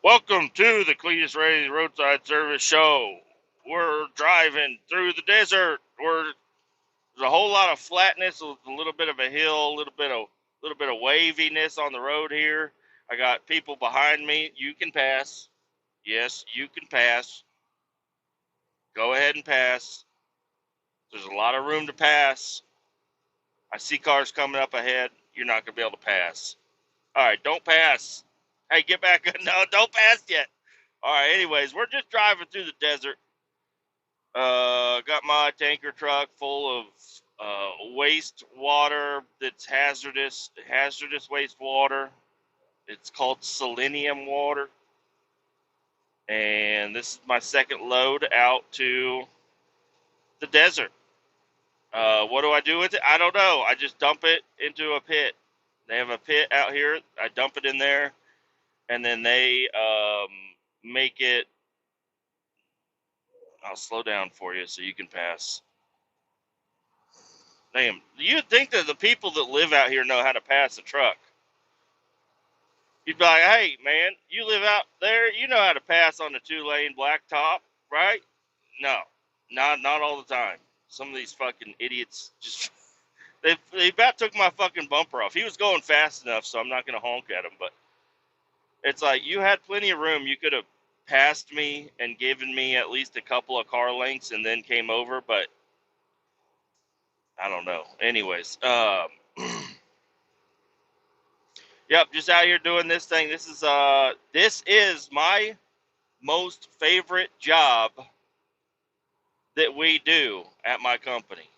Welcome to the Kletus Roadside Service Show. We're driving through the desert. There's a whole lot of flatness, a little bit of a hill, a little bit of waviness on the road here. I got people behind me. You can pass. Yes, you can pass. Go ahead and pass. There's a lot of room to pass. I see cars coming up ahead. You're not gonna be able to pass. All right, don't pass. Hey, get back. No, don't pass yet. All right. Anyways, we're just driving through the desert. Got my tanker truck full of waste water that's hazardous waste water. It's called selenium water, and this is my second load out to the desert. What do I do with it? I don't know. I just dump it into a pit. They have a pit out here. I dump it in there, and then they make it. I'll slow down for you so you can pass. Damn, you'd think that the people that live out here know how to pass a truck. You'd be like, hey, man, you live out there, you know how to pass on the two-lane blacktop, right? No, not all the time. Some of these fucking idiots just, they about took my fucking bumper off. He was going fast enough, so I'm not going to honk at him, but it's like, you had plenty of room. You could have passed me and given me at least a couple of car lengths and then came over, but I don't know. Anyways, yep, just out here doing this thing. This is my most favorite job that we do at my company,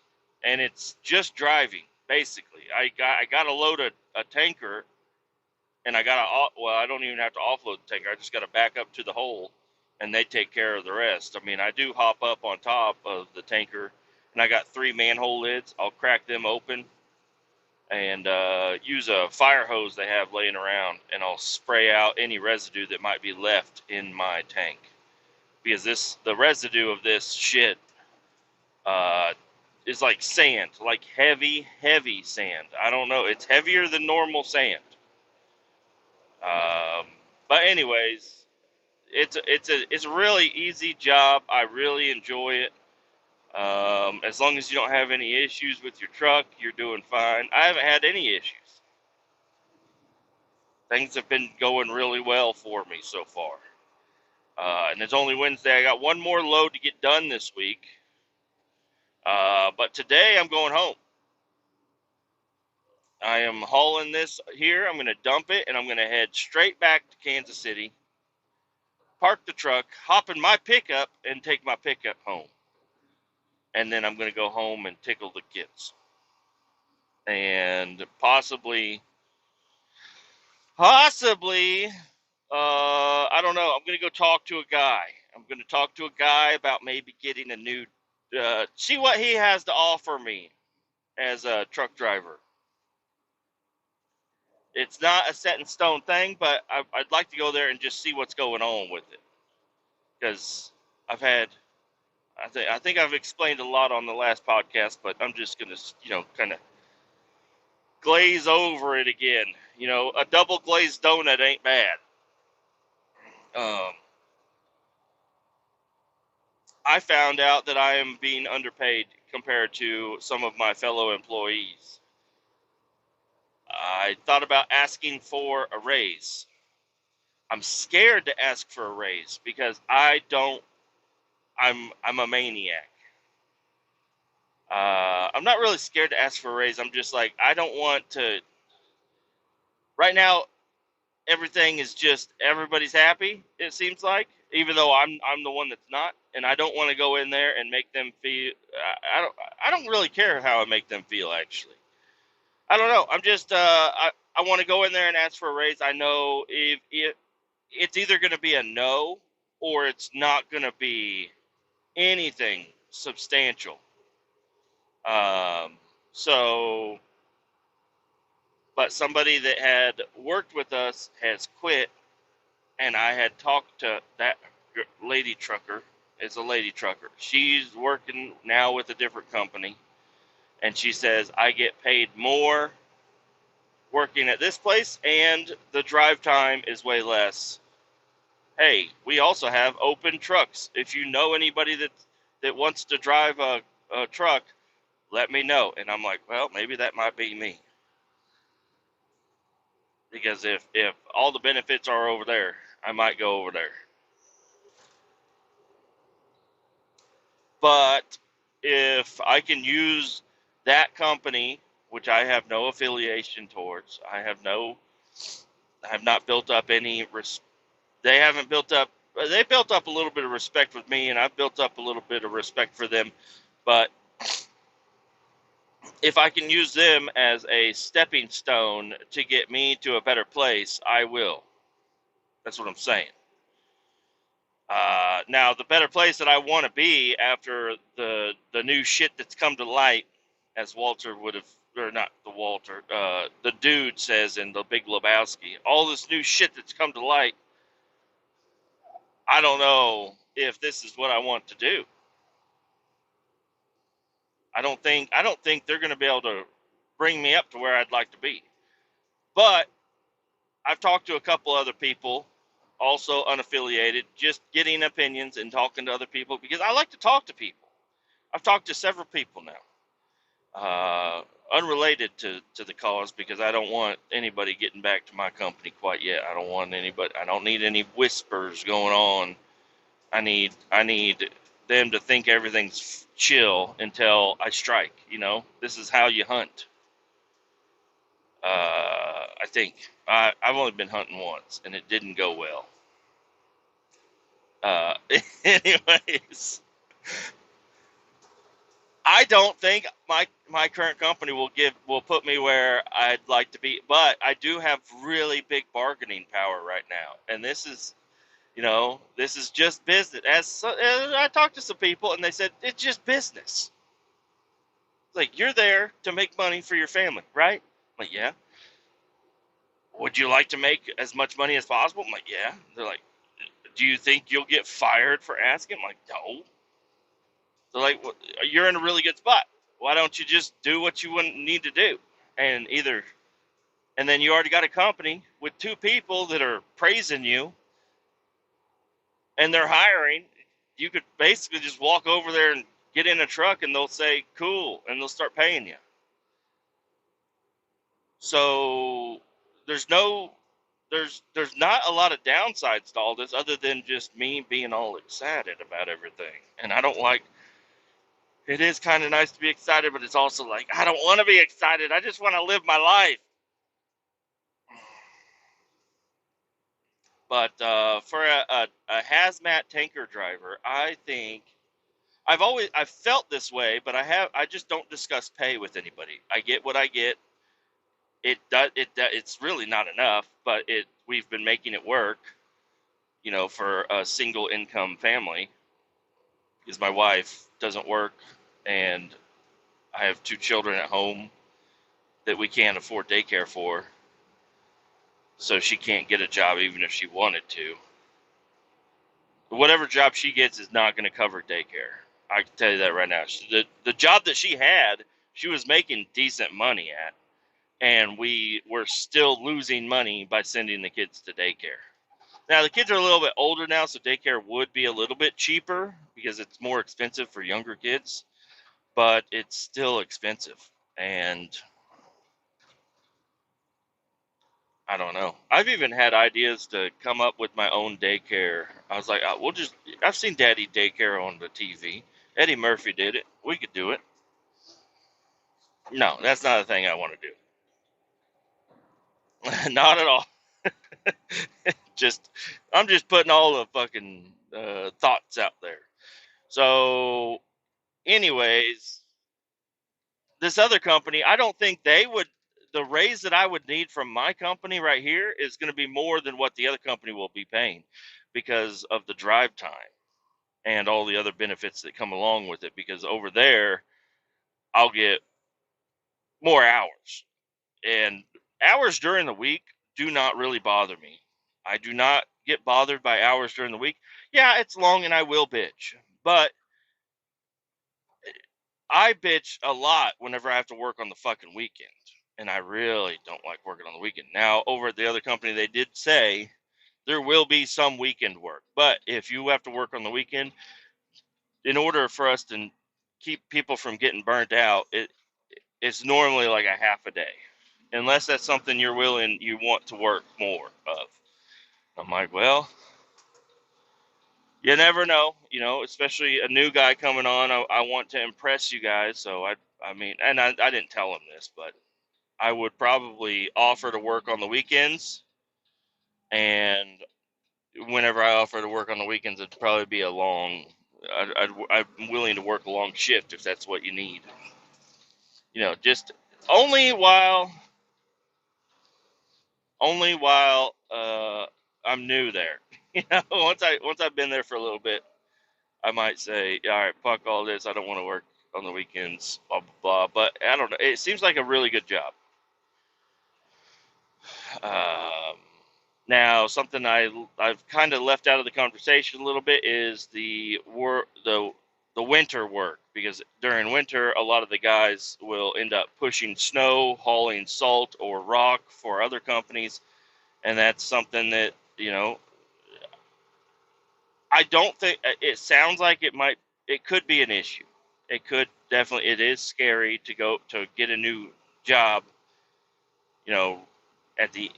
and it's just driving. Basically, I got to load a tanker, and I don't even have to offload the tanker. I just got to back up to the hole, and they take care of the rest. I mean, I do hop up on top of the tanker, and I got 3 manhole lids. I'll crack them open and use a fire hose they have laying around, and I'll spray out any residue that might be left in my tank. Because the residue of this shit is like sand, like heavy sand. I don't know, it's heavier than normal sand. But anyways, it's a really easy job. I really enjoy it. As long as you don't have any issues with your truck, you're doing fine. I haven't had any issues. Things have been going really well for me so far. And it's only Wednesday. I got one more load to get done this week. But today I'm going home. I am hauling this here. I'm going to dump it, and I'm going to head straight back to Kansas City, park the truck, hop in my pickup, and take my pickup home. And then I'm going to go home and tickle the kids. And possibly, I don't know. I'm going to go talk to a guy. I'm going to talk to a guy about maybe getting a new, see what he has to offer me as a truck driver. It's not a set in stone thing, but I'd like to go there and just see what's going on with it. Because I think I've explained a lot on the last podcast, but I'm just going to, kind of glaze over it again. A double glazed donut ain't bad. I found out that I am being underpaid compared to some of my fellow employees. I thought about asking for a raise. I'm scared to ask for a raise because I'm a maniac. I'm not really scared to ask for a raise. I'm just like, I don't want to. Right now, everything is just everybody's happy. It seems like, even though I'm the one that's not, and I don't want to go in there and make them feel. I don't really care how I make them feel. Actually, I don't know. I'm just I want to go in there and ask for a raise. I know if it's either going to be a no or it's not going to be anything substantial. So, but somebody that had worked with us has quit, and I had talked to that lady trucker. It's a lady trucker. She's working now with a different company, and she says, I get paid more working at this place, and the drive time is way less hey, we also have open trucks. If you know anybody that wants to drive a truck, let me know. And I'm like, well, maybe that might be me. Because if all the benefits are over there, I might go over there. But if I can use that company, which I have no affiliation towards, I have not built up any. They haven't built up. They built up a little bit of respect with me, and I've built up a little bit of respect for them. But if I can use them as a stepping stone to get me to a better place, I will. That's what I'm saying. Now, the better place that I want to be after the new shit that's come to light, as Walter would have, or not the Walter, the dude says in The Big Lebowski, all this new shit that's come to light, I don't know if this is what I want to do. I don't think they're going to be able to bring me up to where I'd like to be. But I've talked to a couple other people, also unaffiliated, just getting opinions and talking to other people because I like to talk to people. I've talked to several people now, unrelated to the cause because I don't want anybody getting back to my company quite yet. I don't want anybody. I don't need any whispers going on. I need them to think everything's chill until I strike. This is how you hunt. I think I've only been hunting once, and it didn't go well. Uh, anyways, I don't think my current company will put me where I'd like to be, but I do have really big bargaining power right now, and this is just business. As I talked to some people, and they said it's just business. Like, you're there to make money for your family, right? I'm like, yeah. Would you like to make as much money as possible? I'm like, yeah. They're like, do you think you'll get fired for asking? I'm like, no. They're like, well, you're in a really good spot. Why don't you just do what you need to do? And then you already got a company with two people that are praising you and they're hiring. You could basically just walk over there and get in a truck and they'll say, cool, and they'll start paying you. So there's no there's not a lot of downsides to all this other than just me being all excited about everything. And I don't like it is kind of nice to be excited, but it's also like I don't want to be excited. I just want to live my life. But for a hazmat tanker driver, I think I've felt this way, but I just don't discuss pay with anybody. I get what I get. It's really not enough, but we've been making it work, for a single income family because my wife doesn't work and I have two children at home that we can't afford daycare for. So she can't get a job even if she wanted to. Whatever job she gets is not going to cover daycare. I can tell you that right now. The job that she had, she was making decent money at, and we were still losing money by sending the kids to daycare. Now, the kids are a little bit older now, so daycare would be a little bit cheaper because it's more expensive for younger kids, but it's still expensive. And I don't know. I've even had ideas to come up with my own daycare. I was like, I've seen Daddy Daycare on the TV. Eddie Murphy did it. We could do it. No, that's not a thing I want to do. Not at all. Just, I'm just putting all the fucking thoughts out there. So, anyways, this other company, I don't think the raise that I would need from my company right here is going to be more than what the other company will be paying because of the drive time and all the other benefits that come along with it. Because over there, I'll get more hours, and hours during the week do not really bother me. I do not get bothered by hours during the week. Yeah, it's long and I will bitch, but I bitch a lot whenever I have to work on the fucking weekend. And I really don't like working on the weekend. Now, over at the other company, they did say there will be some weekend work. But if you have to work on the weekend, in order for us to keep people from getting burnt out, it's normally like a half a day, unless that's something you want to work more of. I'm like, well, you never know, especially a new guy coming on. I want to impress you guys, so I mean, and I didn't tell him this, but I would probably offer to work on the weekends, and whenever I offer to work on the weekends, it'd probably be a long. I'm willing to work a long shift if that's what you need. Just only while I'm new there. Once I've been there for a little bit, I might say, all right, fuck all this. I don't want to work on the weekends, blah, blah, blah. But I don't know. It seems like a really good job. Um, Now, something I've kind of left out of the conversation a little bit is the winter work, because during winter, a lot of the guys will end up pushing snow, hauling salt or rock for other companies, and that's something that I don't think it sounds like it could be an issue. It is scary to go to get a new job, you know, at the,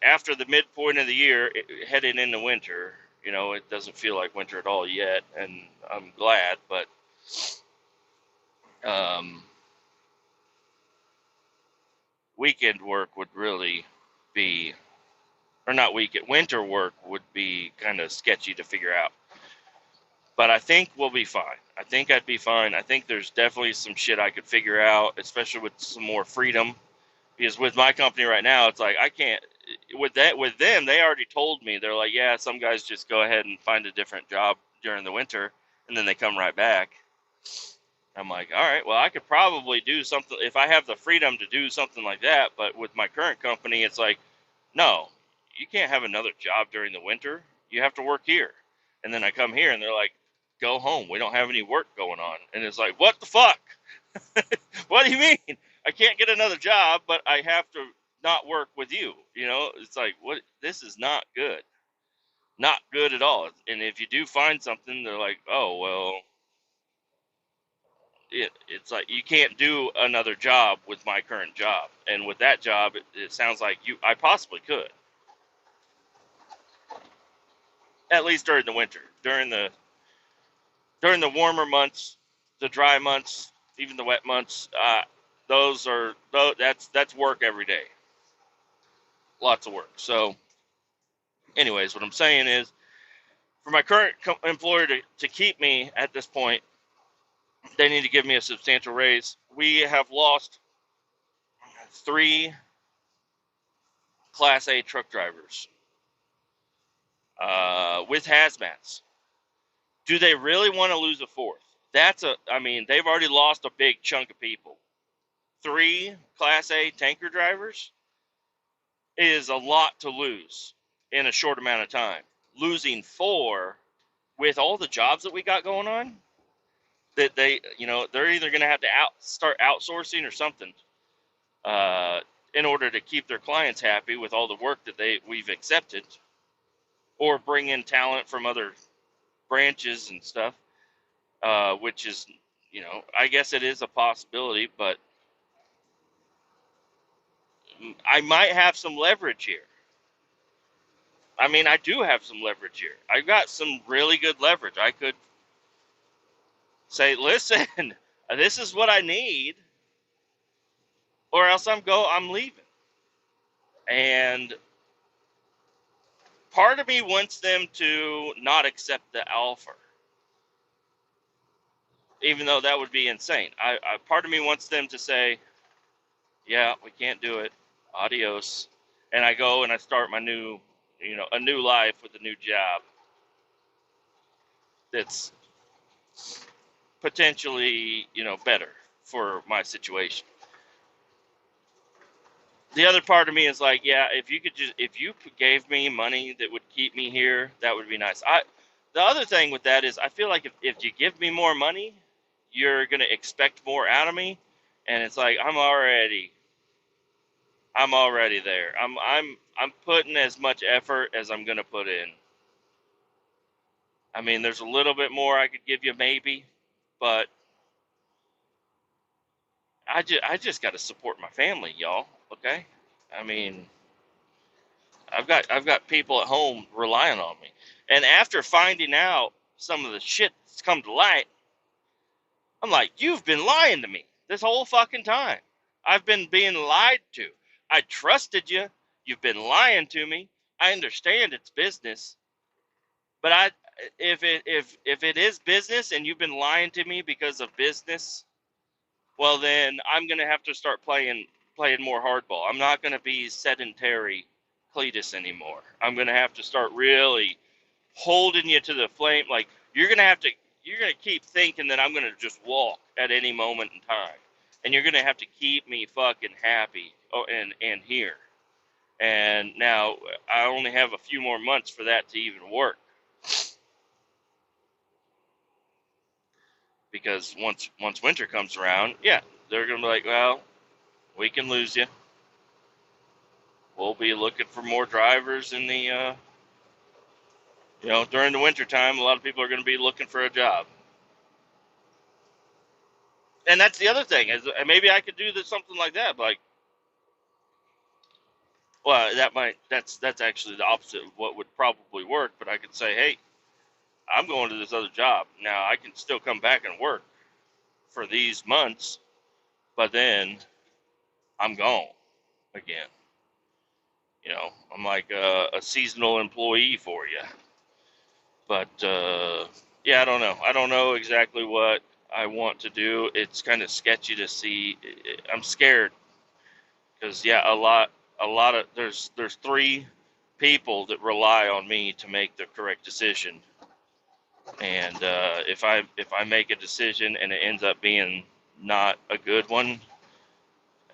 after the midpoint of the year, heading into winter. It doesn't feel like winter at all yet, and I'm glad, but, um, weekend work would really be, or not weekend, winter work would be kind of sketchy to figure out. But I think we'll be fine. I think I'd be fine. I think there's definitely some shit I could figure out, especially with some more freedom. Because with my company right now, it's like I can't. With them, they already told me, they're like, yeah, some guys just go ahead and find a different job during the winter, and then they come right back. I'm like, all right, well, I could probably do something if I have the freedom to do something like that. But with my current company, it's like, no, you can't have another job during the winter. You have to work here. And then I come here and they're like, go home. We don't have any work going on. And it's like, what the fuck? What do you mean? I can't get another job, but I have to not work with you. It's like, what? This is not good. Not good at all. And if you do find something, they're like, oh, well, it's like you can't do another job with my current job. And with that job, it sounds like I possibly could. At least during the winter. During the warmer months, the dry months, even the wet months, that's work every day. Lots of work. So, anyways, what I'm saying is, for my current employer to keep me at this point, they need to give me a substantial raise. We have lost 3 Class A truck drivers with hazmats. Do they really want to lose a 4th? I mean, they've already lost a big chunk of people. 3 Class A tanker drivers is a lot to lose in a short amount of time. Losing 4 with all the jobs that we got going on, that they're either going to have to start outsourcing or something, in order to keep their clients happy with all the work that we've accepted, or bring in talent from other branches and stuff, which is, I guess it is a possibility, but I might have some leverage here. I mean, I do have some leverage here. I've got some really good leverage. I could say, listen, this is what I need, or else I'm leaving. And part of me wants them to not accept the offer, even though that would be insane. Part of me wants them to say, yeah, we can't do it. Adios. And I go and I start a new life with a new job that's potentially, better for my situation. The other part of me is like, yeah, if you gave me money that would keep me here, that would be nice. The other thing with that is, I feel like if you give me more money, you're going to expect more out of me. And it's like, I'm already I'm already there. I'm putting as much effort as I'm gonna put in. I mean, there's a little bit more I could give you maybe, but I just got to support my family, y'all. Okay. I mean, I've got people at home relying on me, and after finding out some of the shit that's come to light, I'm like, you've been lying to me this whole fucking time. I've been being lied to. I trusted you. You've been lying to me. I understand it's business, but if it is business and you've been lying to me because of business, well then I'm gonna have to start playing more hardball. I'm not gonna be sedentary Cletus anymore. I'm gonna have to start really holding you to the flame. Like you're gonna keep thinking that I'm gonna just walk at any moment in time, and you're gonna have to keep me fucking happy. Oh, and here. And now I only have a few more months for that to even work, because once winter comes around, yeah, they're gonna be like, well, we can lose you. We'll be looking for more drivers in the during the winter time. A lot of people are going to be looking for a job, and that's the other thing is maybe I could do this something like that. Like, well, that's actually the opposite of what would probably work. But I could say, hey, I'm going to this other job now. I can still come back and work for these months, but then I'm gone again. I'm like a seasonal employee for you. But yeah, I don't know. I don't know exactly what I want to do. It's kind of sketchy to see. I'm scared because yeah, a lot of there's three people that rely on me to make the correct decision, and if I make a decision and it ends up being not a good one,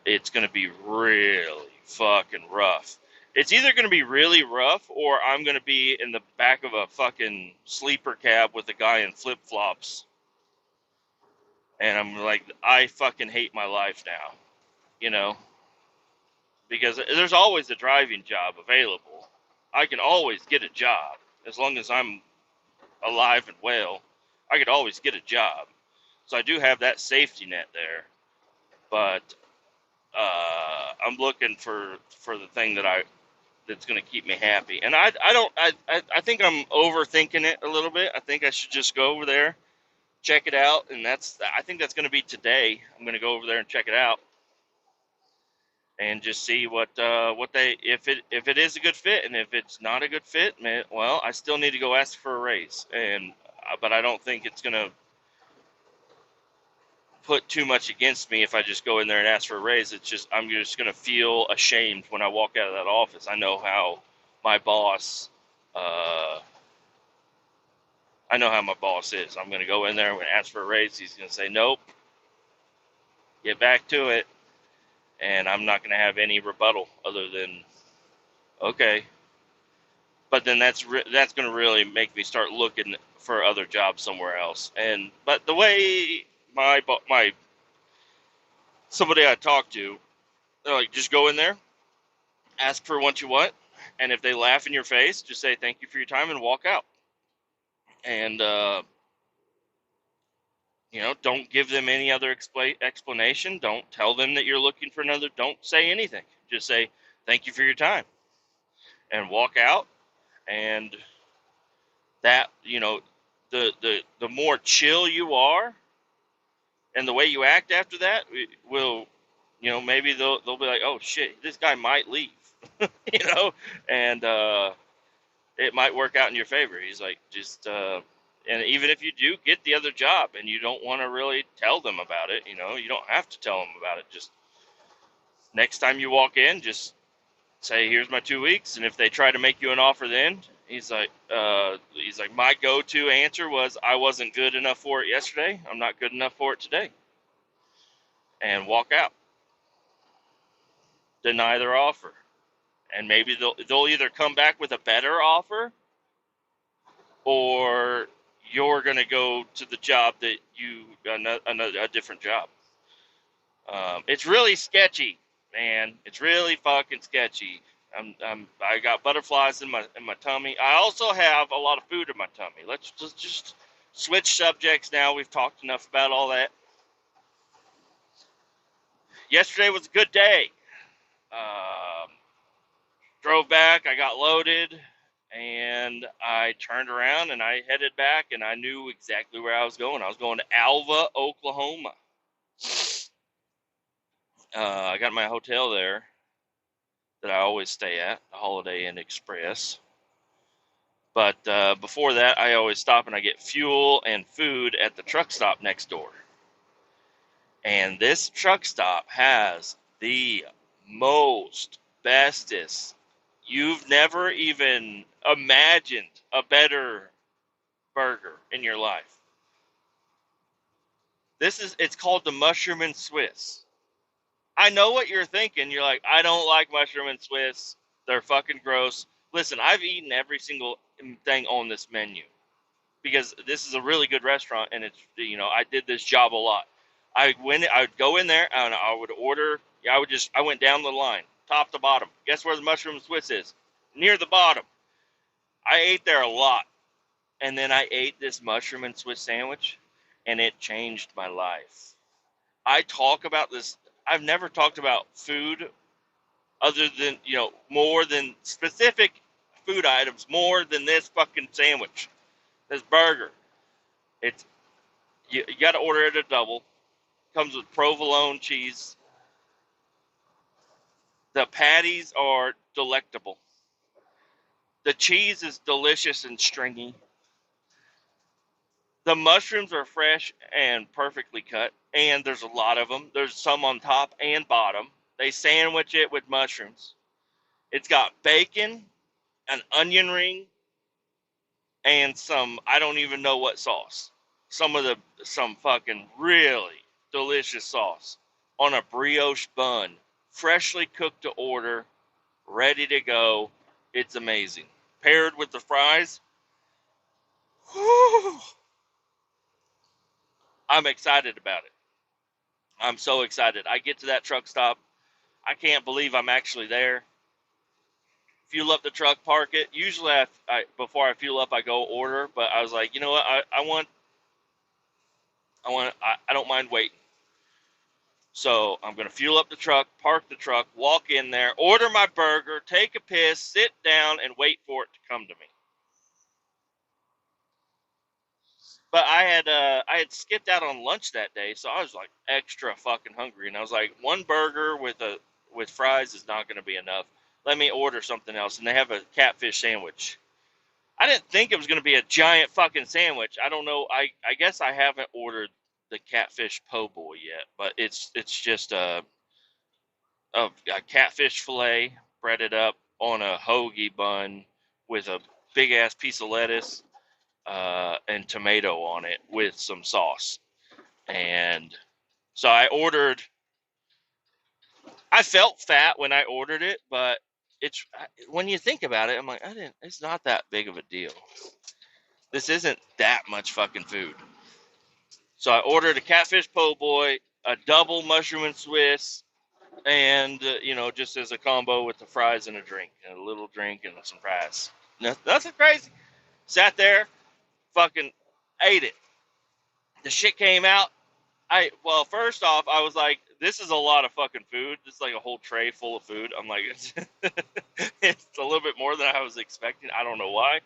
it's gonna be really fucking rough. It's either gonna be really rough or I'm gonna be in the back of a fucking sleeper cab with a guy in flip flops, and I'm like, I fucking hate my life now, you know, because there's always a driving job available. I can always get a job as long as I'm alive and well. I could always get a job, so I do have that safety net there. But I'm looking for the thing that's going to keep me happy. And I think I'm overthinking it a little bit. I think I should just go over there, check it out, and I think that's going to be today. I'm going to go over there and check it out and just see what they if it is a good fit, and if it's not a good fit, man, well, I still need to go ask for a raise. And but I don't think it's going to put too much against me if I just go in there and ask for a raise. It's just I'm just gonna feel ashamed when I walk out of that office. I know how my boss, uh, I know how my boss is. I'm gonna go in there and ask for a raise. He's gonna say nope, get back to it, and I'm not gonna have any rebuttal other than okay. But then that's gonna really make me start looking for other jobs somewhere else. But the way my somebody I talked to, they're like, just go in there, ask for what you want, and if they laugh in your face, just say thank you for your time and walk out. And don't give them any other explanation. Don't tell them that you're looking for another. Don't say anything. Just say thank you for your time and walk out. And that the more chill you are and the way you act after that will maybe they'll be like, oh shit, this guy might leave. you know and it might work out in your favor. He's like, just, and even if you do get the other job and you don't want to really tell them about it, you don't have to tell them about it. Just next time you walk in, just say, here's my 2 weeks. And if they try to make you an offer then, he's like, my go-to answer was, I wasn't good enough for it yesterday. I'm not good enough for it today. And walk out. Deny their offer. And maybe they'll either come back with a better offer, or you're going to go to the job a different job. It's really sketchy. man. It's really fucking sketchy. I got butterflies in my tummy. I also have a lot of food in my tummy. Let's just switch subjects now. We've talked enough about all that. Yesterday was a good day. Um, Drove back. I got loaded, and I turned around and I headed back, and I knew exactly where I was going. I was going to Alva, Oklahoma. I got my hotel there that I always stay at, the Holiday Inn Express. But before that, I always stop and I get fuel and food at the truck stop next door. And this truck stop has the most bestest. You've never even imagined a better burger in your life. It's called the Mushroom and Swiss. I know what you're thinking. You're like, I don't like mushroom and Swiss. They're fucking gross. Listen, I've eaten every single thing on this menu because this is a really good restaurant, and it's, I did this job a lot. I would go in there and I would order. Yeah, I went down the line, top to bottom. Guess where the mushroom and Swiss is? Near the bottom. I ate there a lot, and then I ate this mushroom and Swiss sandwich, and it changed my life. I talk about this. I've never talked about food other than, more than specific food items, more than this fucking sandwich, this burger. It's, you got to order it a double. Comes with provolone cheese. The patties are delectable. The cheese is delicious and stringy. The mushrooms are fresh and perfectly cut, and there's a lot of them. There's some on top and bottom. They sandwich it with mushrooms. It's got bacon, an onion ring, and some, I don't even know what sauce. Some fucking really delicious sauce on a brioche bun, freshly cooked to order, ready to go. It's amazing. Paired with the fries, whew, I'm excited about it. I'm so excited. I get to that truck stop. I can't believe I'm actually there. Fuel up the truck, park it. Usually, before I fuel up, I go order. But I was like, you know what? I don't mind waiting. So I'm gonna fuel up the truck, park the truck, walk in there, order my burger, take a piss, sit down, and wait for it to come to me. But I had skipped out on lunch that day, so I was like extra fucking hungry, and I was like, one burger with fries is not gonna be enough. Let me order something else, and they have a catfish sandwich. I didn't think it was gonna be a giant fucking sandwich. I don't know. I guess I haven't ordered the catfish po' boy yet, but it's just a catfish fillet breaded up on a hoagie bun with a big ass piece of lettuce and tomato on it with some sauce. And so I felt fat when I ordered it, but it's, when you think about it, I'm like, it's not that big of a deal. This isn't that much fucking food. So I ordered a catfish po' boy, a double mushroom and Swiss, and just as a combo with the fries and a drink, and a little drink and some fries. Nothing crazy. Sat there, fucking ate it. The shit came out. Well, first off, I was like, this is a lot of fucking food. This is like a whole tray full of food. I'm like, it's a little bit more than I was expecting. I don't know why.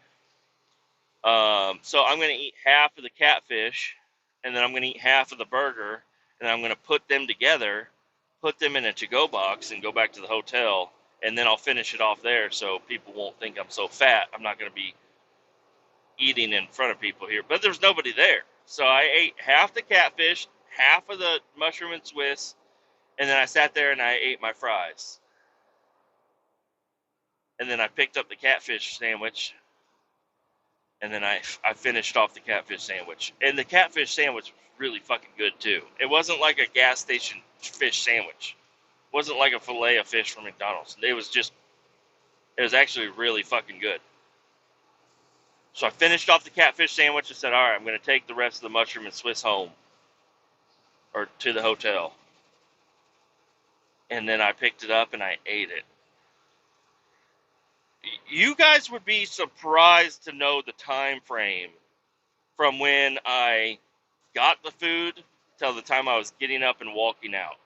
So I'm gonna eat half of the catfish, and then I'm gonna eat half of the burger, and I'm gonna put them together, put them in a to-go box, and go back to the hotel, and then I'll finish it off there, so people won't think I'm so fat. I'm not gonna be eating in front of people here, but there's nobody there. So I ate half the catfish, half of the mushroom and Swiss, and then I sat there and I ate my fries. And then I picked up the catfish sandwich, and then I finished off the catfish sandwich. And the catfish sandwich was really fucking good, too. It wasn't like a gas station fish sandwich. It wasn't like a fillet of fish from McDonald's. It was actually really fucking good. So I finished off the catfish sandwich and said, all right, I'm going to take the rest of the mushroom and Swiss home, or to the hotel. and then I picked it up and I ate it. You guys would be surprised to know the time frame from when I got the food till the time I was getting up and walking out.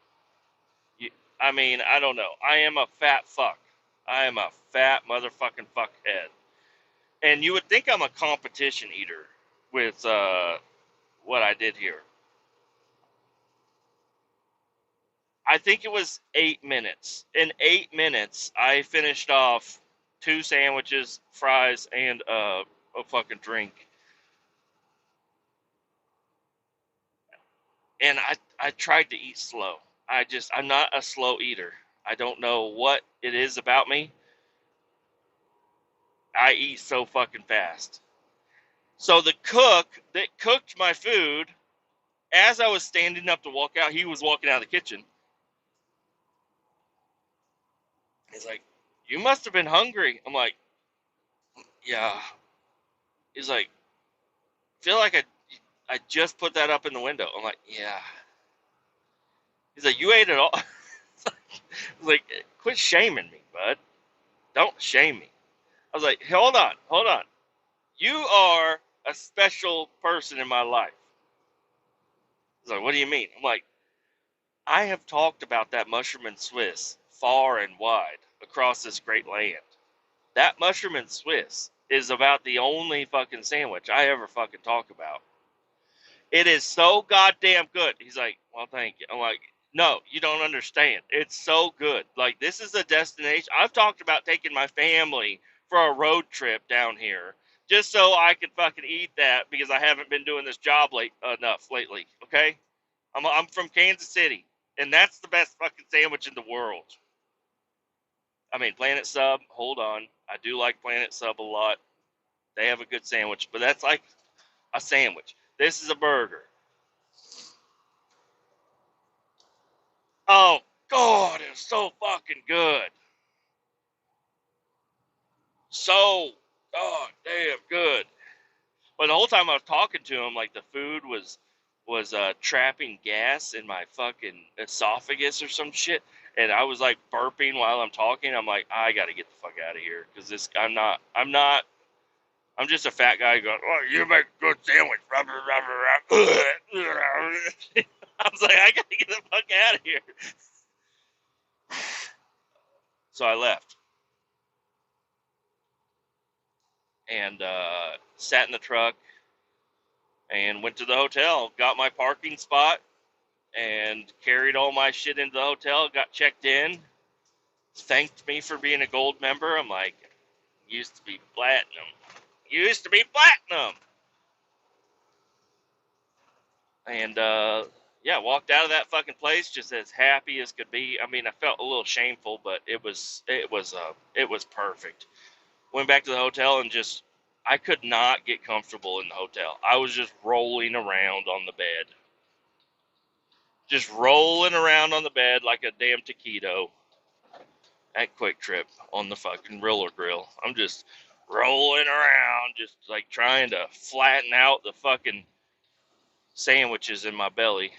I mean, I don't know. I am a fat fuck. I am a fat motherfucking fuckhead. And you would think I'm a competition eater with what I did here. I think it was 8 minutes. In 8 minutes, I finished off 2 sandwiches, fries, and a fucking drink. And I tried to eat slow. I'm not a slow eater. I don't know what it is about me. I eat so fucking fast. So the cook that cooked my food, as I was standing up to walk out, he was walking out of the kitchen. He's like, "You must have been hungry." I'm like, "Yeah." He's like, "Feel like I just put that up in the window." I'm like, "Yeah." He's like, "You ate it all." I was like, "Quit shaming me, bud. Don't shame me." I was like, "Hold on, hold on. You are a special person in my life." He's like, "What do you mean?" I'm like, "I have talked about that mushroom and Swiss far and wide across this great land. That mushroom and Swiss is about the only fucking sandwich I ever fucking talk about. It is so goddamn good." He's like, "Well, thank you." I'm like, "No, you don't understand. It's so good. Like, this is a destination. I've talked about taking my family for a road trip down here just so I could fucking eat that because I haven't been doing this job enough lately, okay? I'm from Kansas City, and that's the best fucking sandwich in the world." I mean, Planet Sub, hold on. I do like Planet Sub a lot. They have a good sandwich, but that's like a sandwich. This is a burger. Oh, God, it's so fucking good. So, oh, damn good. But the whole time I was talking to him, like the food was trapping gas in my fucking esophagus or some shit, and I was like burping while I'm talking. I'm like, I gotta get the fuck out of here because I'm just a fat guy going, "Oh, you make a good sandwich." I was like, I gotta get the fuck out of here. So I left and sat in the truck and went to the hotel, got my parking spot, and carried all my shit into the hotel, got checked in, thanked me for being a gold member. I'm like, used to be platinum. Used to be platinum. And, yeah, walked out of that fucking place just as happy as could be. I mean, I felt a little shameful, but it was perfect. Went back to the hotel and I could not get comfortable in the hotel. I was just rolling around on the bed. Just rolling around on the bed like a damn taquito at Quick Trip on the fucking roller grill. I'm just rolling around, just like trying to flatten out the fucking sandwiches in my belly.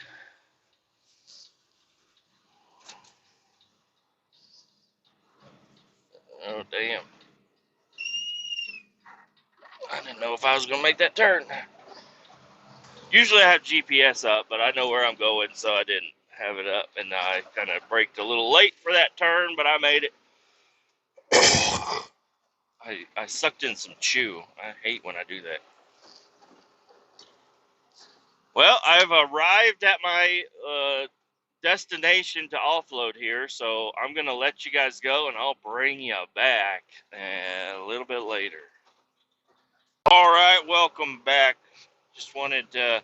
Oh, damn. I didn't know if I was going to make that turn. Usually I have GPS up, but I know where I'm going, so I didn't have it up. And I kind of braked a little late for that turn, but I made it. I sucked in some chew. I hate when I do that. Well, I've arrived at my destination to offload here, so I'm going to let you guys go, and I'll bring you back a little bit later. All right, welcome back. Just wanted to,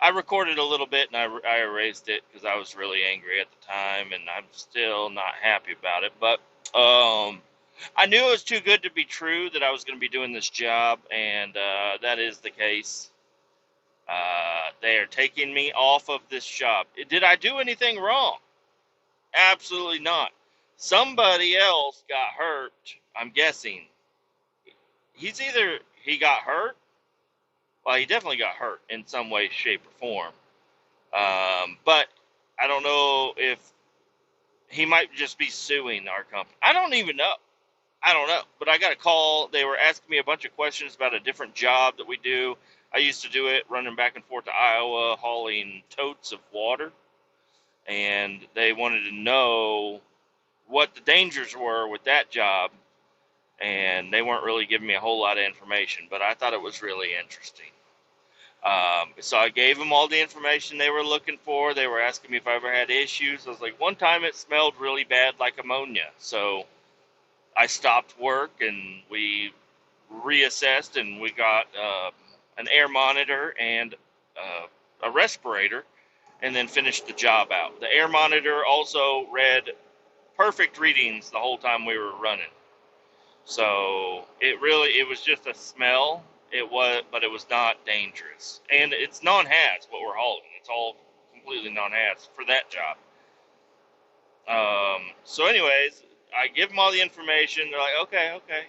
I recorded a little bit, and I erased it because I was really angry at the time, and I'm still not happy about it, but I knew it was too good to be true that I was going to be doing this job, and that is the case. They are taking me off of this job. Did I do anything wrong? Absolutely not. Somebody else got hurt, I'm guessing. He got hurt. Well, he definitely got hurt in some way, shape, or form. But I don't know if He might just be suing our company. I don't even know. I don't know. But I got a call. They were asking me a bunch of questions about a different job that we do. I used to do it running back and forth to Iowa, hauling totes of water. And they wanted to know what the dangers were with that job. And they weren't really giving me a whole lot of information, but I thought it was really interesting. So I gave them all the information they were looking for. They were asking me if I ever had issues. I was like, one time it smelled really bad like ammonia. So I stopped work and we reassessed and we got an air monitor and a respirator and then finished the job out. The air monitor also read perfect readings the whole time we were running. So it was just a smell. But it was not dangerous. And it's non-haz what we're hauling. It's all completely non-haz for that job. So anyways, I give them all the information. They're like, okay, okay.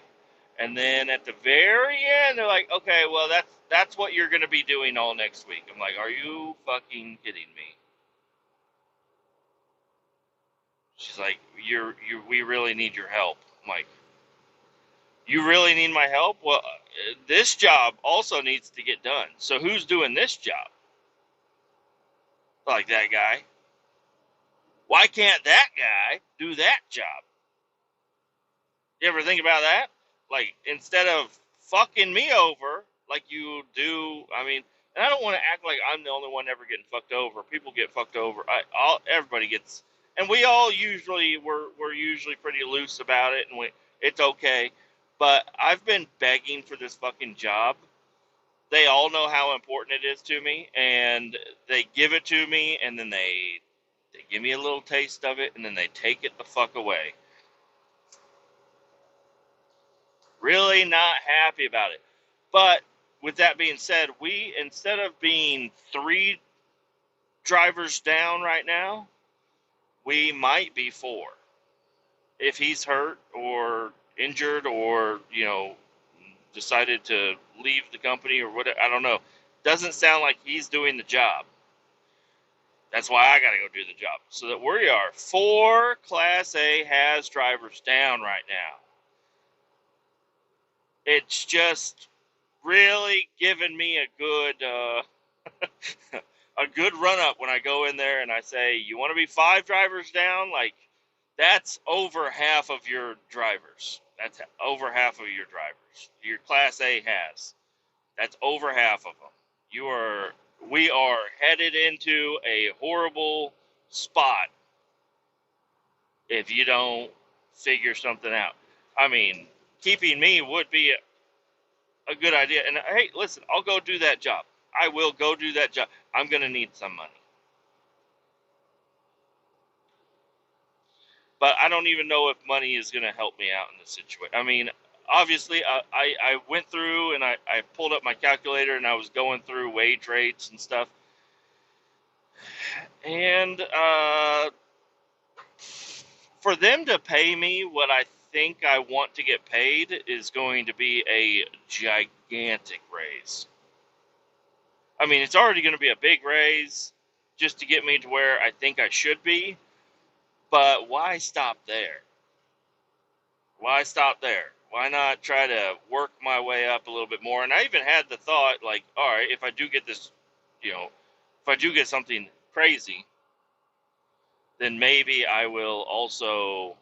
And then at the very end, they're like, okay, well, that's what you're going to be doing all next week. I'm like, are you fucking kidding me? She's like, we really need your help. I'm like, you really need my help? Well, this job also needs to get done. So who's doing this job? Like that guy. Why can't that guy do that job? You ever think about that? Like, instead of fucking me over like you do, I mean, and I don't want to act like I'm the only one ever getting fucked over. People get fucked over. Everybody gets, and we're usually pretty loose about it, and it's okay. But I've been begging for this fucking job. They all know how important it is to me, and they give it to me, and then they give me a little taste of it, and then they take it the fuck away. Really not happy about it. But with that being said, we, instead of being 3 drivers down right now, we might be 4. If he's hurt or injured or, decided to leave the company or whatever, I don't know. Doesn't sound like he's doing the job. That's why I got to go do the job. So that we are 4 Class A has drivers down right now. It's just really giving me a good run up when I go in there and I say, you want to be 5 drivers down? Like, that's over half of your drivers. That's over half of your drivers. Your Class A has. That's over half of them. We are headed into a horrible spot if you don't figure something out. I mean, keeping me would be a good idea. And hey, listen, I'll go do that job. I will go do that job. I'm going to need some money. But I don't even know if money is going to help me out in this situation. I mean, obviously, I went through and I pulled up my calculator and I was going through wage rates and stuff. And for them to pay me what I think I want to get paid is going to be a gigantic raise. I mean, it's already going to be a big raise just to get me to where I think I should be. But why stop there? Why stop there? Why not try to work my way up a little bit more? And I even had the thought, like, all right, if I do get this, if I do get something crazy, then maybe I will also,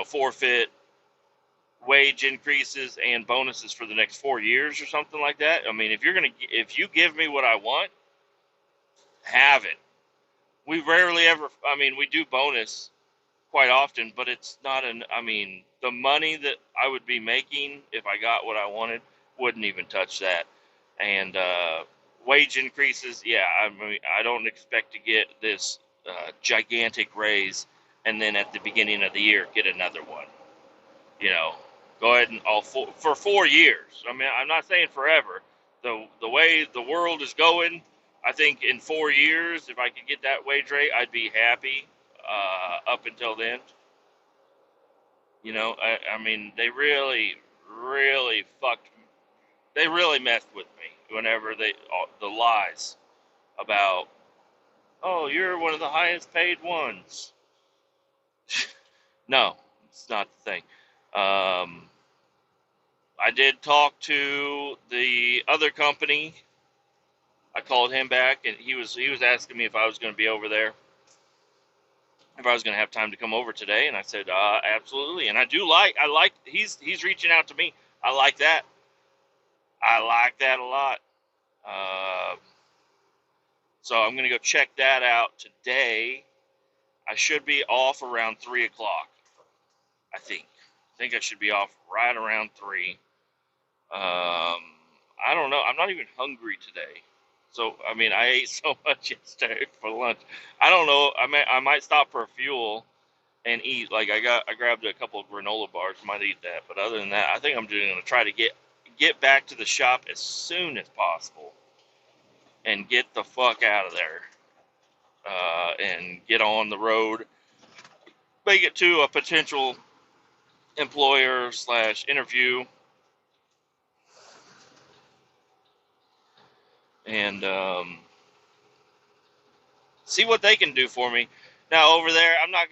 forfeit wage increases and bonuses for the next 4 years or something like that. I mean, if you give me what I want, have it. We rarely ever, we do bonus quite often, but it's not the money that I would be making if I got what I wanted wouldn't even touch that. And wage increases, yeah, I don't expect to get this gigantic raise and then at the beginning of the year get another one. Go ahead and for 4 years. I mean, I'm not saying forever. The way the world is going, I think in 4 years, if I could get that wage rate, I'd be happy. Up until then, they really, really they really messed with me whenever the lies about Oh, you're one of the highest paid ones. No, it's not the thing. Um, I did talk to the other company. I called him back, and he was asking me if I was going to be over there, if I was going to have time to come over today, and I said absolutely. And I like he's reaching out to me. I like that. I like that a lot. Uh, so I'm going to go check that out today. I should be off around 3 o'clock. I think. I think I should be off right around 3. I don't know. I'm not even hungry today. So I mean, I ate so much yesterday for lunch. I don't know. I might stop for fuel and eat. Like I grabbed a couple of granola bars. Might eat that. But other than that, I think I'm just gonna try to get back to the shop as soon as possible and get the fuck out of there. And get on the road. Make it to a potential employer slash interview, and see what they can do for me. Now over there, I'm not,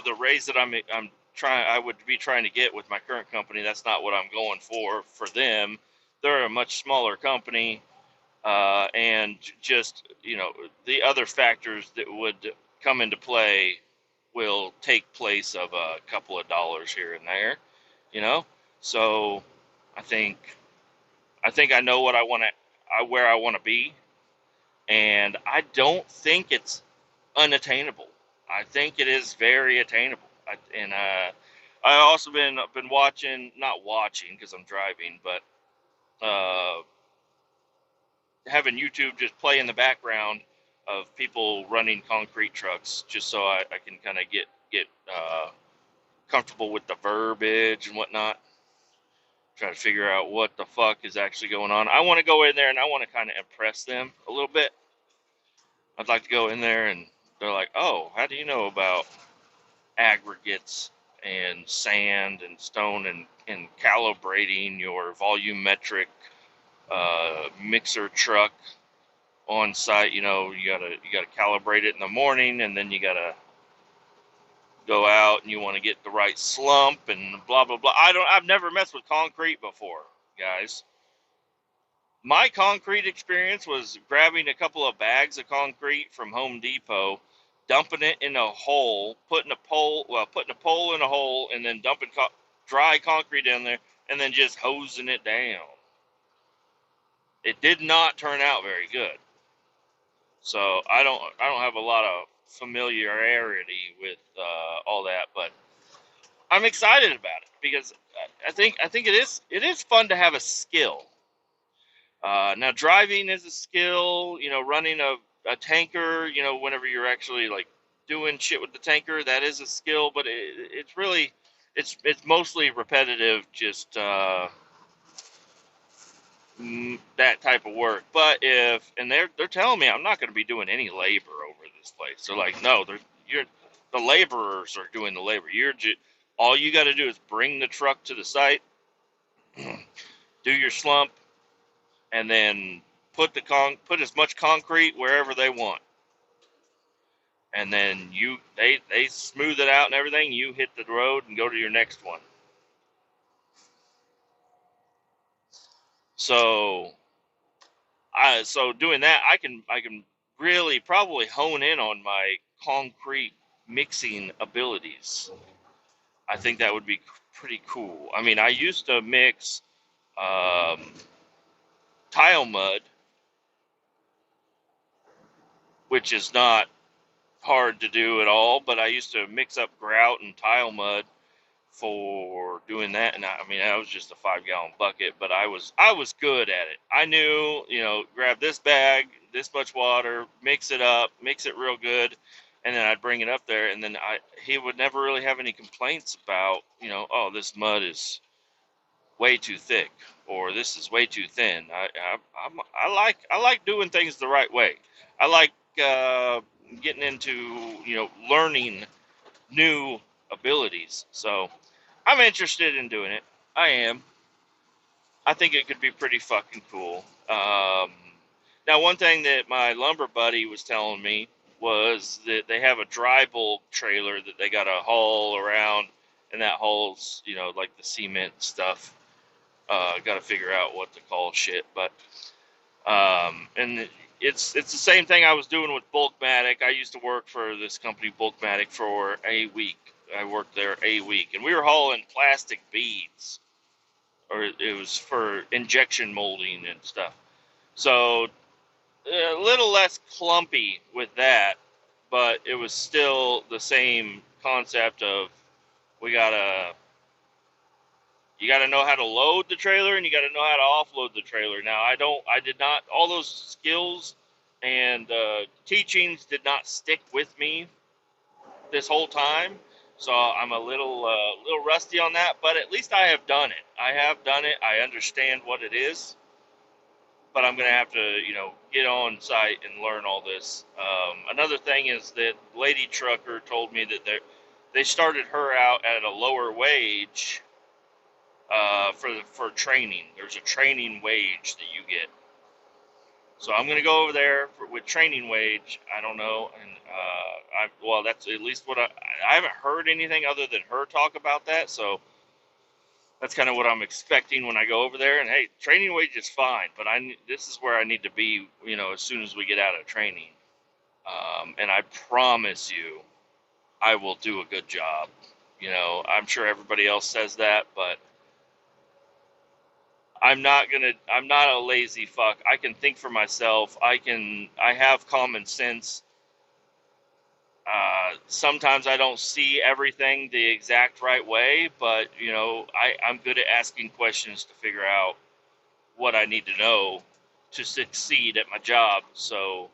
the raise that I would be trying to get with my current company. That's not what I'm going for them. They're a much smaller company, and just the other factors that would come into play will take place of a couple of dollars here and there, you know. So I think I know what I want to, where I want to be, and I don't think it's unattainable. I think it is very attainable. I also been watching, not watching because I'm driving, but having YouTube just play in the background of people running concrete trucks, just so I can kind of get comfortable with the verbiage and whatnot. Try to figure out what the fuck is actually going on. I want to go in there and I want to kind of impress them a little bit. I'd like to go in there and they're like, "Oh, how do you know about aggregates and sand and stone and calibrating your volumetric mixer truck on site? You gotta calibrate it in the morning, and then you gotta go out and you want to get the right slump and blah blah blah." I've never messed with concrete before, guys. My concrete experience was grabbing a couple of bags of concrete from Home Depot, dumping it in a hole, putting a pole in a hole, and then dumping dry concrete in there, and then just hosing it down. It did not turn out very good. So I don't have a lot of familiarity with all that, but I'm excited about it because I think it is fun to have a skill. Now driving is a skill, running a tanker, whenever you're actually like doing shit with the tanker, that is a skill, but it's really, it's mostly repetitive, just that type of work. But and they're telling me I'm not going to be doing any labor over this place. They're like, no, the laborers are doing the labor. All you got to do is bring the truck to the site, do your slump, and then put as much concrete wherever they want, and then they smooth it out and everything. You hit the road and go to your next one. So doing that, I can really probably hone in on my concrete mixing abilities. I think that would be pretty cool. I mean, I used to mix um, tile mud, which is not hard to do at all, but I used to mix up grout and tile mud for doing that. And I mean, that was just a 5-gallon bucket, but I was good at it. I knew, grab this bag, this much water, mix it up, mix it real good, and then I'd bring it up there, and then he would never really have any complaints about, oh, this mud is way too thick, or this is way too thin. I like doing things the right way. I like getting into, learning new abilities. So I'm interested in doing it. I am. I think it could be pretty fucking cool. Now, one thing that my lumber buddy was telling me was that they have a dry bulk trailer that they got to haul around, and that hauls, like the cement stuff. Got to figure out what to call shit, but and it's the same thing I was doing with Bulkmatic. I used to work for this company Bulkmatic for a week. I worked there a week, and we were hauling plastic beads, or it was for injection molding and stuff. So a little less clumpy with that, but it was still the same concept of we gotta you gotta know how to load the trailer and you gotta know how to offload the trailer. Now I did not, all those skills and teachings did not stick with me this whole time, so I'm a little rusty on that. But at least I have done it. I have done it. I understand what it is, but I'm gonna have to, get on site and learn all this. Another thing is that lady trucker told me that they started her out at a lower wage for training. There's a training wage that you get. So I'm gonna go over there with training wage. I don't know, and well, that's at least what I haven't heard anything other than her talk about that. So that's kind of what I'm expecting when I go over there. And hey, training wage is fine, but this is where I need to be, as soon as we get out of training. And I promise you, I will do a good job. I'm sure everybody else says that, but I'm not a lazy fuck. I can think for myself. I have common sense. Sometimes I don't see everything the exact right way, but I'm good at asking questions to figure out what I need to know to succeed at my job. So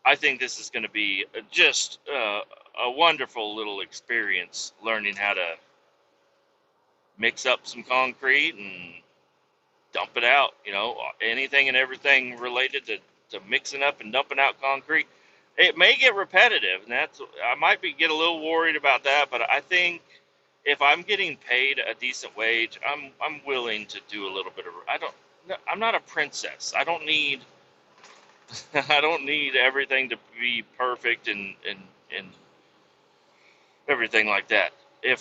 I think this is going to be just a wonderful little experience, learning how to mix up some concrete and dump it out. Anything and everything related to mixing up and dumping out concrete. It may get repetitive, and I might get a little worried about that. But I think if I'm getting paid a decent wage, I'm willing to do a little bit of. I'm not a princess. I don't need I don't need everything to be perfect and everything like that. If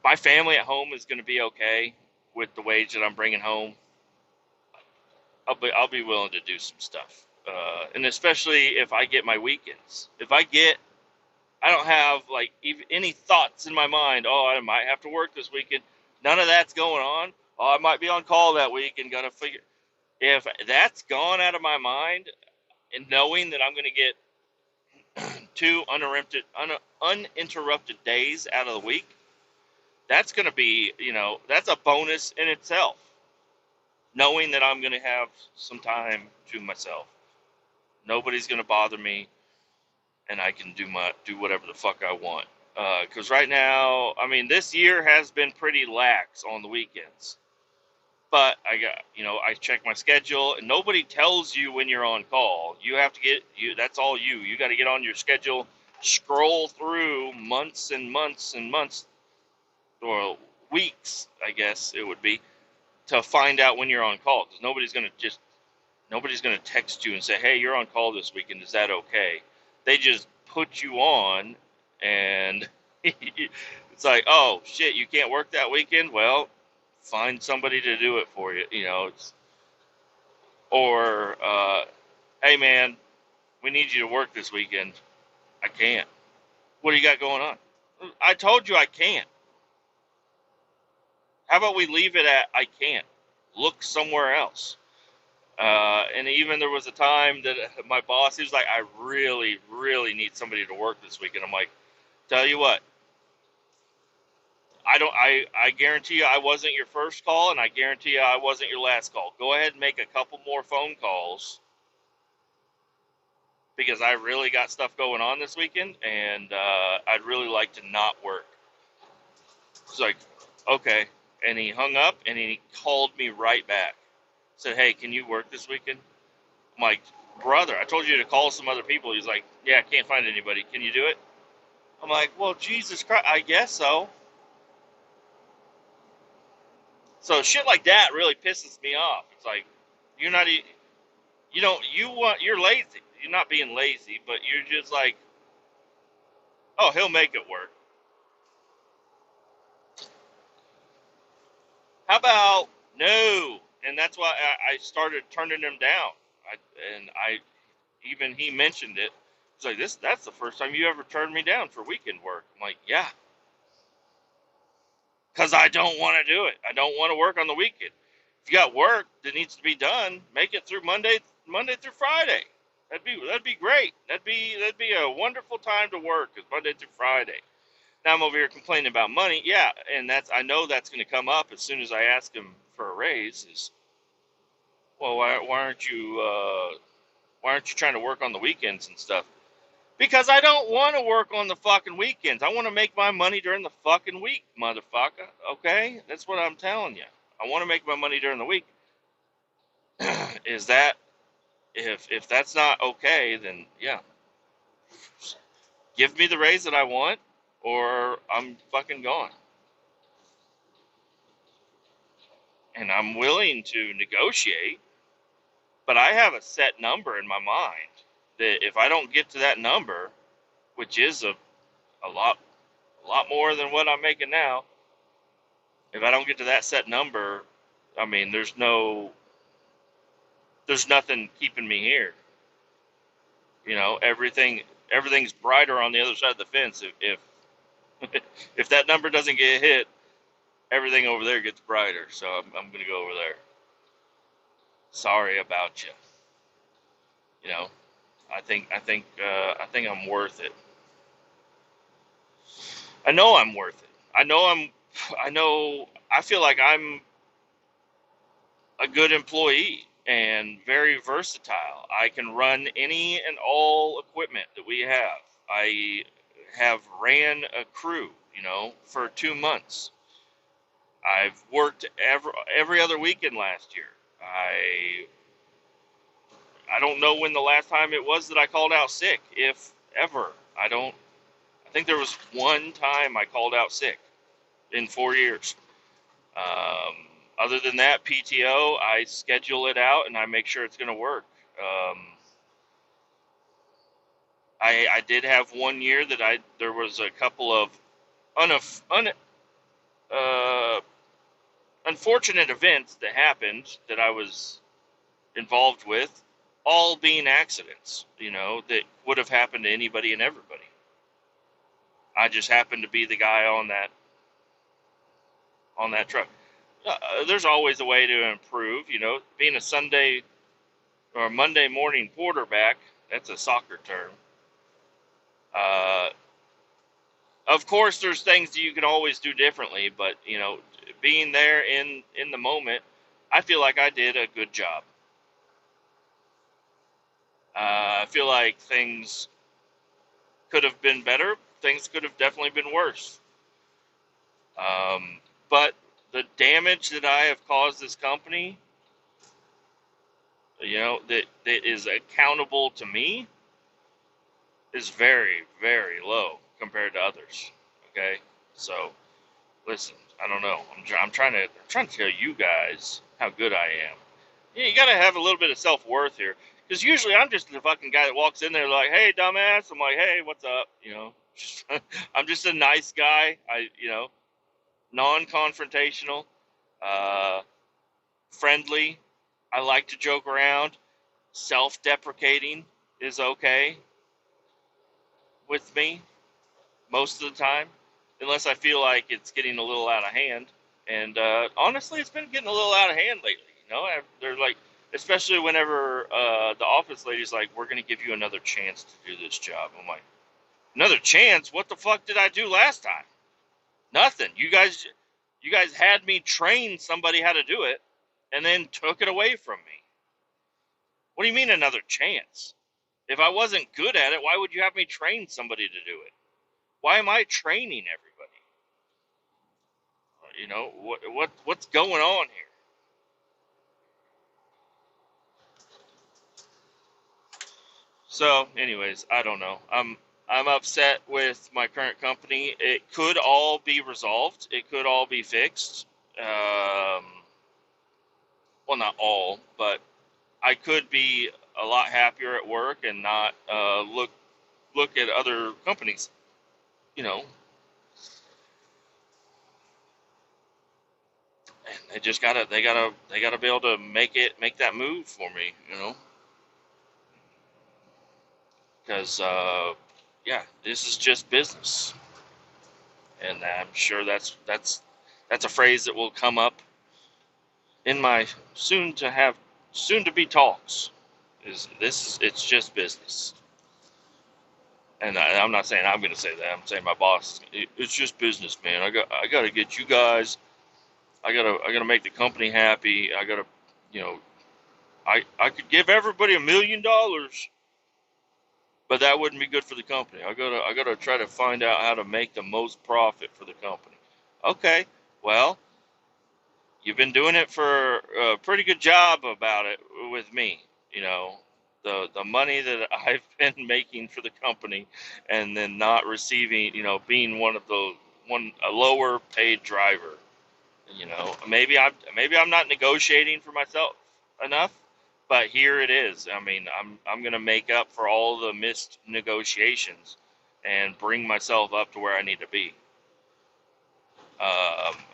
my family at home is going to be okay with the wage that I'm bringing home, I'll be willing to do some stuff. And especially if I get my weekends. I don't have like even any thoughts in my mind. Oh, I might have to work this weekend. None of that's going on. Oh, I might be on call that week and gotta figure. If that's gone out of my mind, and knowing that I'm going to get two uninterrupted days out of the week, that's going to be, that's a bonus in itself. Knowing that I'm going to have some time to myself. Nobody's going to bother me, and I can do whatever the fuck I want. Because right now, I mean, this year has been pretty lax on the weekends. But I check my schedule, and nobody tells you when you're on call. You have to that's all you. You got to get on your schedule, scroll through months and months and months, or weeks, I guess it would be, to find out when you're on call. Because nobody's gonna text you and say, "Hey, you're on call this weekend. Is that okay?" They just put you on, and it's like, "Oh shit, you can't work that weekend." Well, find somebody to do it for you. Or hey man, we need you to work this weekend. I can't. What do you got going on? I told you I can't. How about we leave it at I can't? Look somewhere else. And even there was a time that my boss, he was like, I really, really need somebody to work this weekend. I'm like, tell you what, I guarantee you I wasn't your first call, and I guarantee you I wasn't your last call. Go ahead and make a couple more phone calls, because I really got stuff going on this weekend, and I'd really like to not work. It's like, okay. And he hung up, and he called me right back. Said, hey, can you work this weekend? I'm like, brother, I told you to call some other people. He's like, yeah, I can't find anybody. Can you do it? I'm like, well, Jesus Christ, I guess so. So shit like that really pisses me off. It's like, you're not you're lazy. You're not being lazy, but you're just like, oh, he'll make it work. How about no? And that's why I started turning him down. Even he mentioned it. He's like, that's the first time you ever turned me down for weekend work. I'm like, yeah, because I don't want to do it. I don't want to work on the weekend. If you got work that needs to be done, make it through Monday through Friday. That'd be great. That'd be a wonderful time to work, is Monday through Friday. Now I'm over here complaining about money. Yeah, and I know that's going to come up as soon as I ask him for a raise. Is, well, why aren't you trying to work on the weekends and stuff? Because I don't want to work on the fucking weekends. I want to make my money during the fucking week, motherfucker. Okay, that's what I'm telling you. I want to make my money during the week. Is that if that's not okay, then yeah, give me the raise that I want, or I'm fucking gone. And I'm willing to negotiate, but I have a set number in my mind that if I don't get to that number, which is a lot more than what I'm making now, if I don't get to that set number, I mean, there's nothing keeping me here. Everything's brighter on the other side of the fence. If that number doesn't get hit, everything over there gets brighter. So I'm gonna go over there. Sorry about you. You know, I think I'm worth it. I know I'm worth it. I feel like I'm a good employee and very versatile. I can run any and all equipment that we have. I have ran a crew, for 2 months. I've worked every other weekend last year. I don't know when the last time it was that I called out sick, if ever. I think there was one time I called out sick in 4 years. Um, Other than that, PTO, I schedule it out and I make sure it's going to work. Um, I did have one year that there was a couple of uh, unfortunate events that happened that I was involved with, all being accidents, that would have happened to anybody and everybody. I just happened to be the guy on that truck. There's always a way to improve, being a Sunday or Monday morning quarterback. That's a soccer term. Uh, of course, there's things that you can always do differently, but being there in the moment, I feel like I did a good job. I feel like things could have been better. Things could have definitely been worse. But the damage that I have caused this company, that is accountable to me, is very, very low compared to others. Okay, so listen, I don't know. I'm trying to tell you guys how good I am. Yeah, you gotta have a little bit of self-worth here, because usually I'm just the fucking guy that walks in there like, "Hey, dumbass." I'm like, "Hey, what's up?" I'm just a nice guy. Non-confrontational, uh, friendly. I like to joke around. Self-deprecating is okay with me most of the time, unless I feel like it's getting a little out of hand. And honestly, it's been getting a little out of hand lately. They're like, especially whenever the office lady's like, "We're going to give you another chance to do this job." I'm like, "Another chance? What the fuck did I do last time? Nothing. You guys had me train somebody how to do it, and then took it away from me. What do you mean another chance? If I wasn't good at it, why would you have me train somebody to do it? Why am I training everybody? What's going on here?" So, anyways, I don't know. I'm upset with my current company. It could all be resolved. It could all be fixed. Well, not all, but I could be a lot happier at work and not look at other companies. You know, and they gotta be able to make that move for me. You know, because yeah, this is just business, and I'm sure that's a phrase that will come up in my soon to be talks. It's just business. And I'm not saying I'm going to say that. I'm saying my boss. It's just business, man. I got to get you guys. I gotta make the company happy. I gotta, you know, I could give everybody $1 million, but that wouldn't be good for the company. I gotta try to find out how to make the most profit for the company. Okay, well, you've been doing it for a pretty good job about it with me. You know, the money that I've been making for the company, and then not receiving, being a lower paid driver. Maybe I'm not negotiating for myself enough, but here it is. I mean, I'm gonna make up for all the missed negotiations and bring myself up to where I need to be.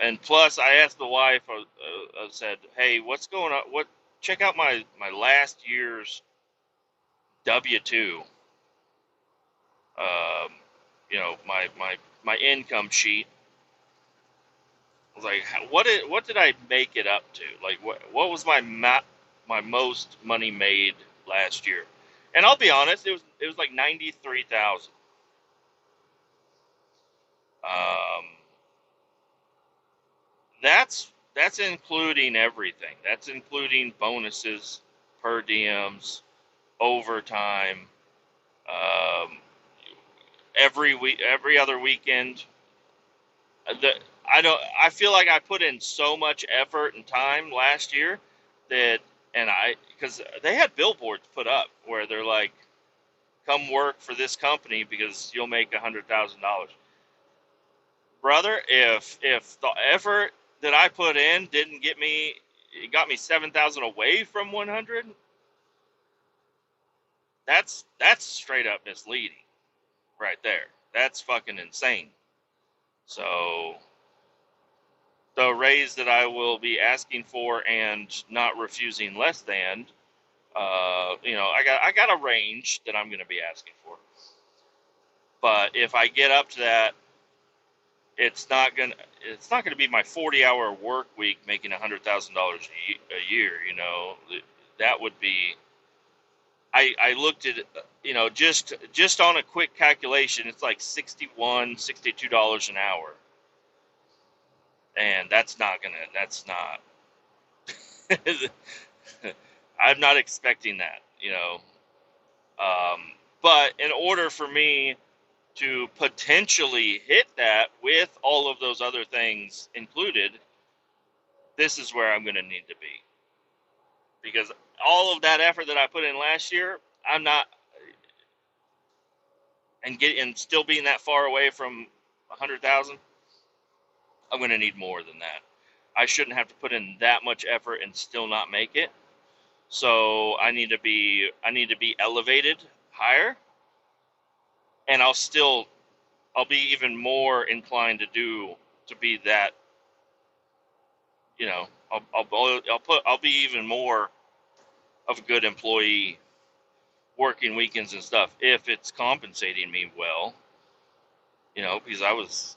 And plus, I asked the wife. I said, "Hey, what's going on? Check out my last year's W-2. Um, my income sheet." I was like, what did I make it up to? Like, what was my most money made last year? And I'll be honest, it was like 93,000. Um, that's including everything. That's including bonuses, per diems, overtime, um, every other weekend. The I don't. I feel like I put in so much effort and time last year that, because they had billboards put up where they're like, "Come work for this company because you'll make $100,000." Brother, if the effort that I put in didn't get me, it got me 7,000 away from 100. That's straight up misleading, right there. That's fucking insane. So the raise that I will be asking for and not refusing less than, I got a range that I'm going to be asking for. But if I get up to that, it's not gonna be my 40-hour work week making $100,000 a year. That would be. I looked at it, just on a quick calculation, it's like $61, $62 an hour, and that's not. I'm not expecting that. Um, but in order for me to potentially hit that with all of those other things included, this is where I'm going to need to be. Because all of that effort that I put in last year, I'm not, and still being that far away from 100,000, I'm going to need more than that. I shouldn't have to put in that much effort and still not make it. So I need to be elevated higher, and I'll be even more inclined to be that. I'll be even more of a good employee working weekends and stuff if it's compensating me well. Because I was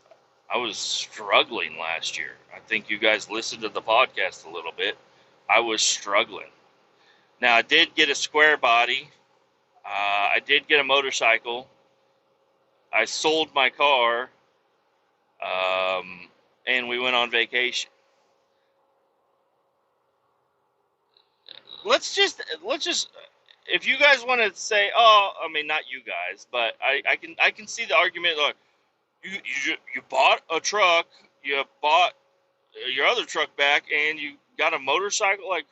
struggling last year. I think you guys listened to the podcast a little bit. I was struggling. Now I did get a square body. I did get a motorcycle. I sold my car, and we went on vacation. Let's just if you guys want to say, oh, I mean, not you guys, but I can see the argument. Like, you bought a truck, you bought your other truck back, and you got a motorcycle. Like,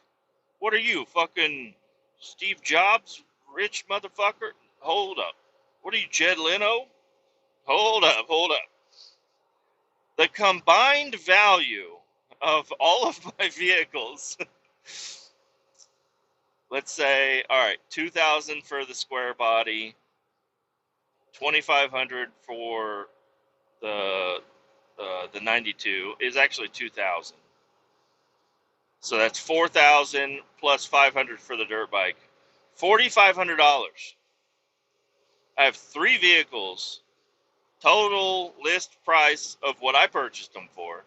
what are you, fucking Steve Jobs, rich motherfucker? Hold up. What are you, Jed Leno? Hold up. The combined value of all of my vehicles let's say, all right, 2,000 for the square body, 2,500 for the 92 is actually 2,000. So that's 4,000 plus 500 for the dirt bike, $4,500. I have three vehicles. Total list price of what I purchased them for,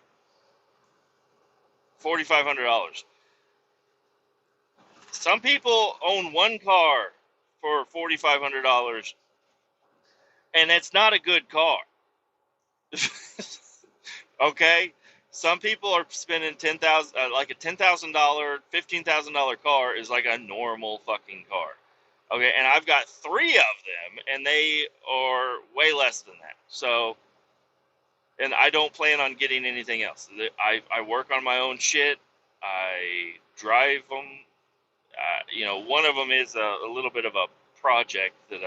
$4,500. Some people own one car for $4,500, and it's not a good car. Okay, some people are spending 10,000, like a $10,000, $15,000 car is like a normal fucking car. Okay, and I've got three of them, and they are way less than that. So, and I don't plan on getting anything else. I work on my own shit. I drive them. One of them is a little bit of a project that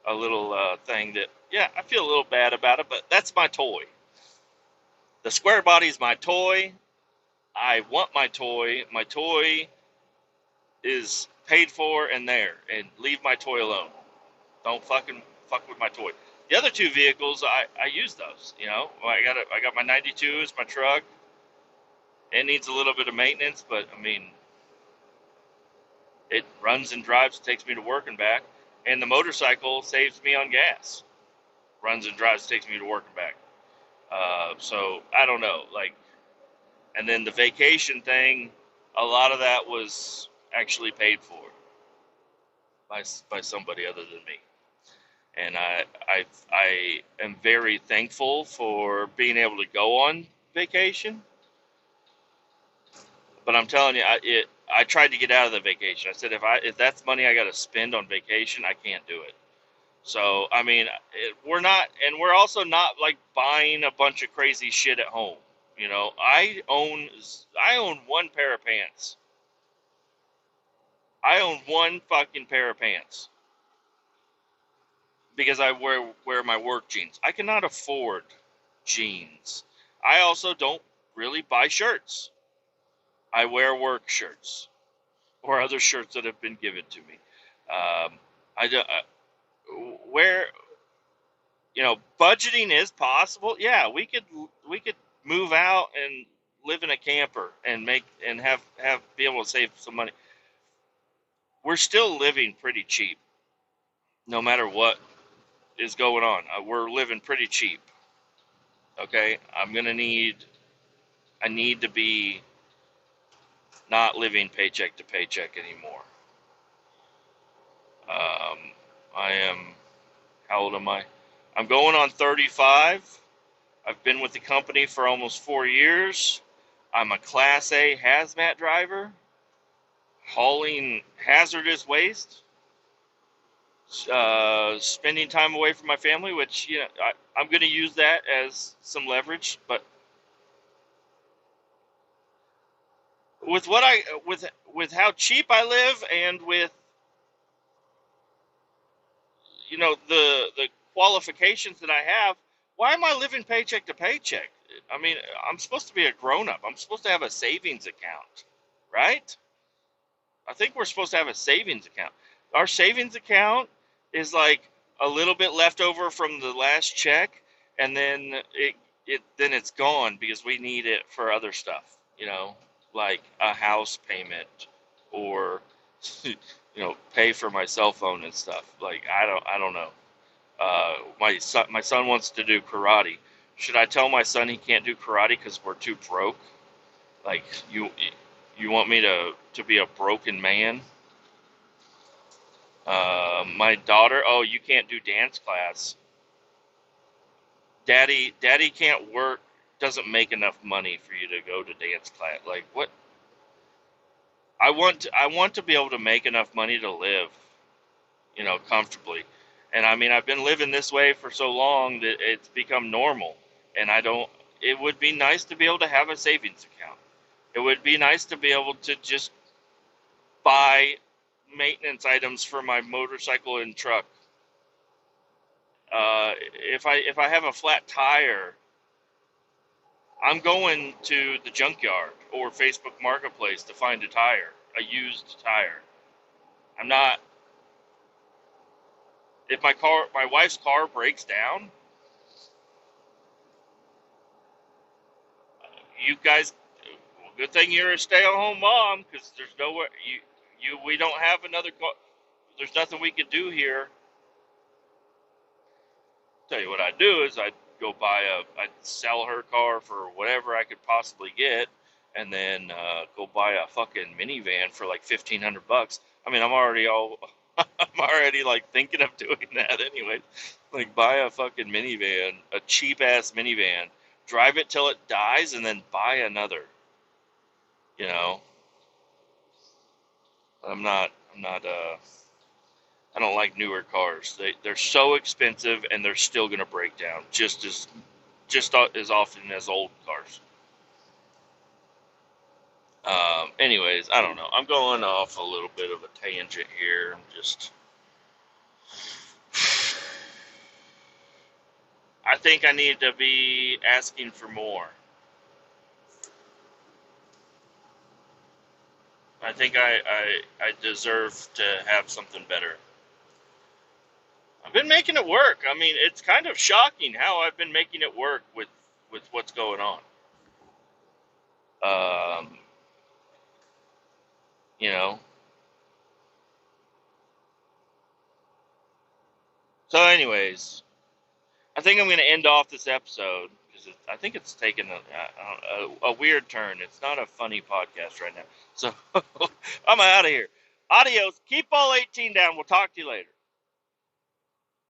a little thing that, yeah, I feel a little bad about it, but that's my toy. The square body's my toy. I want my toy. My toy is paid for and there, and leave my toy alone. Don't fucking fuck with my toy. The other two vehicles, I use those. I got my 92 is my truck. It needs a little bit of maintenance, but I mean, it runs and drives, takes me to work and back. And the motorcycle saves me on gas. Runs and drives, takes me to work and back. So I don't know, like, and then the vacation thing, a lot of that was actually paid for by somebody other than me. And I am very thankful for being able to go on vacation. But I'm telling you, I tried to get out of the vacation. I said, if that's money I got to spend on vacation, I can't do it. So I mean, we're also not like buying a bunch of crazy shit at home. I own one pair of pants. I own one fucking pair of pants because I wear my work jeans. I cannot afford jeans. I also don't really buy shirts. I wear work shirts or other shirts that have been given to me. I do, where budgeting is possible. Yeah, we could move out and live in a camper and have be able to save some money. We're still living pretty cheap, no matter what is going on. We're living pretty cheap. Okay, I need to be not living paycheck to paycheck anymore. I am, how old am I? I'm going on 35. I've been with the company for almost 4 years. I'm a Class A hazmat driver, hauling hazardous waste, spending time away from my family, which I'm going to use that as some leverage. But with with how cheap I live, and with the qualifications that I have, why am I living paycheck to paycheck? I mean, I'm supposed to be a grown up. I'm supposed to have a savings account, right? I think we're supposed to have a savings account. Our savings account is like a little bit left over from the last check, and then then it's gone because we need it for other stuff, like a house payment, or pay for my cell phone and stuff. Like I don't know. My son wants to do karate. Should I tell my son he can't do karate because we're too broke? Like you want me to be a broken man? My daughter, oh, you can't do dance class. Daddy can't work, doesn't make enough money for you to go to dance class. Like what? I want to be able to make enough money to live, comfortably. And I mean, I've been living this way for so long that it's become normal. And it would be nice to be able to have a savings account. It would be nice to be able to just buy maintenance items for my motorcycle and truck. If I have a flat tire, I'm going to the junkyard or Facebook Marketplace to find a tire, a used tire. I'm not. If my wife's car breaks down, you guys, well, good thing you're a stay-at-home mom, because there's nowhere we don't have another car. There's nothing we can do here. Tell you what I'd do is I'd sell her car for whatever I could possibly get, and then go buy a fucking minivan for like $1,500. I mean, I'm already like thinking of doing that anyway. Like buy a fucking minivan, a cheap ass minivan, drive it till it dies, and then buy another. You know, I'm not. I don't like newer cars. They're so expensive, and they're still gonna break down just as often as old cars. Anyways, I don't know. I'm going off a little bit of a tangent here. I think I need to be asking for more. I think I deserve to have something better. I've been making it work. I mean, it's kind of shocking how I've been making it work with what's going on. Um, you know. So, anyways, I think I'm going to end off this episode because I think it's taken a weird turn. It's not a funny podcast right now. So I'm out of here. Adios. Keep all 18 down. We'll talk to you later.